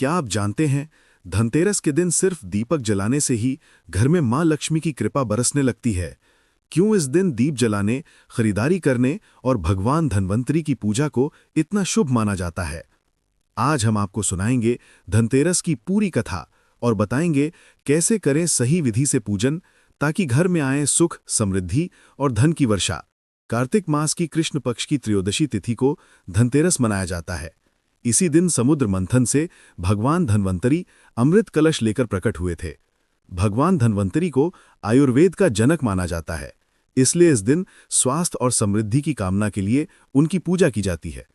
क्या आप जानते हैं, धनतेरस के दिन सिर्फ दीपक जलाने से ही घर में मां लक्ष्मी की कृपा बरसने लगती है। क्यों इस दिन दीप जलाने, खरीदारी करने और भगवान धन्वंतरी की पूजा को इतना शुभ माना जाता है? आज हम आपको सुनाएंगे धनतेरस की पूरी कथा और बताएंगे कैसे करें सही विधि से पूजन, ताकि घर में आए सुख, समृद्धि और धन की वर्षा। कार्तिक मास की कृष्ण पक्ष की त्रयोदशी तिथि को धनतेरस मनाया जाता है। इसी दिन समुद्र मंथन से भगवान धन्वंतरी अमृत कलश लेकर प्रकट हुए थे। भगवान धन्वंतरी को आयुर्वेद का जनक माना जाता है, इसलिए इस दिन स्वास्थ्य और समृद्धि की कामना के लिए उनकी पूजा की जाती है।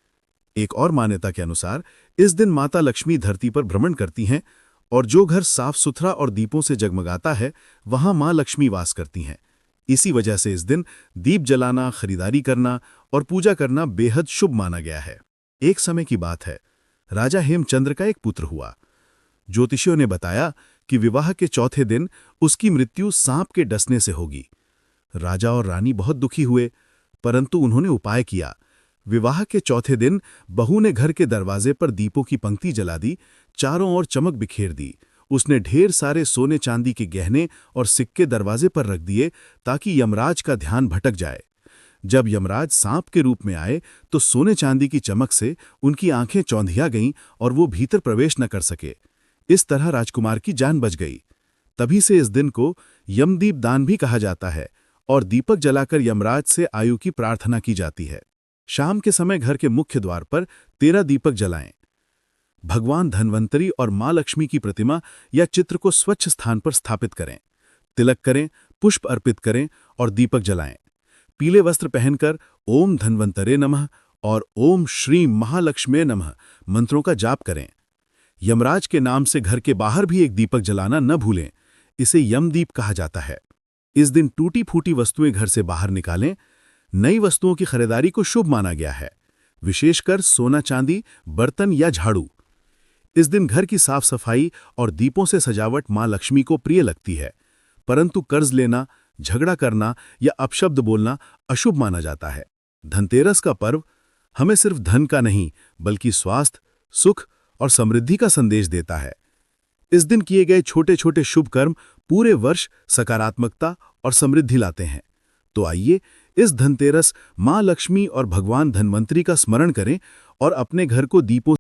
एक और मान्यता के अनुसार इस दिन माता लक्ष्मी धरती पर भ्रमण करती हैं और जो घर साफ सुथरा और दीपों से जगमगाता है, वहां मां लक्ष्मी वास करती हैं। इसी वजह से इस दिन दीप जलाना, खरीदारी करना और पूजा करना बेहद शुभ माना गया है। एक समय की बात है, राजा हेमचंद्र का एक पुत्र हुआ। ज्योतिषियों ने बताया कि विवाह के चौथे दिन उसकी मृत्यु सांप के डसने से होगी। राजा और रानी बहुत दुखी हुए, परंतु उन्होंने उपाय किया। विवाह के चौथे दिन बहू ने घर के दरवाजे पर दीपों की पंक्ति जला दी, चारों ओर चमक बिखेर दी। उसने ढेर सारे सोने चांदी के गहने और सिक्के दरवाजे पर रख दिए, ताकि यमराज का ध्यान भटक जाए। जब यमराज सांप के रूप में आए तो सोने चांदी की चमक से उनकी आंखें चौंधिया गईं और वो भीतर प्रवेश न कर सके। इस तरह राजकुमार की जान बच गई। तभी से इस दिन को यमदीप दान भी कहा जाता है और दीपक जलाकर यमराज से आयु की प्रार्थना की जाती है। शाम के समय घर के मुख्य द्वार पर 13 दीपक जलाएं। भगवान धन्वंतरी और मां लक्ष्मी की प्रतिमा या चित्र को स्वच्छ स्थान पर स्थापित करें। तिलक करें, पुष्प अर्पित करें और दीपक जलाएं। पीले वस्त्र पहनकर ओम धन्वंतरे नमः और ओम श्री महालक्ष्मे नमः मंत्रों का जाप करें। यमराज के नाम से घर के बाहर भी एक दीपक जलाना न भूलें। इसे यमदीप कहा जाता है। इस दिन टूटी फूटी वस्तुएं घर से बाहर निकालें। नई वस्तुओं की खरीदारी को शुभ माना गया है, विशेषकर सोना चांदी, बर्तन या झाड़ू। इस दिन घर की साफ सफाई और दीपों से सजावट मां लक्ष्मी को प्रिय लगती है, परंतु कर्ज लेना, झगड़ा करना या अपशब्द बोलना अशुभ माना जाता है। धनतेरस का पर्व हमें सिर्फ धन का नहीं, बल्कि स्वास्थ्य, सुख और समृद्धि का संदेश देता है। इस दिन किए गए छोटे छोटे शुभ कर्म पूरे वर्ष सकारात्मकता और समृद्धि लाते हैं। तो आइए इस धनतेरस मां लक्ष्मी और भगवान धन्वंतरी का स्मरण करें और अपने घर को दीपों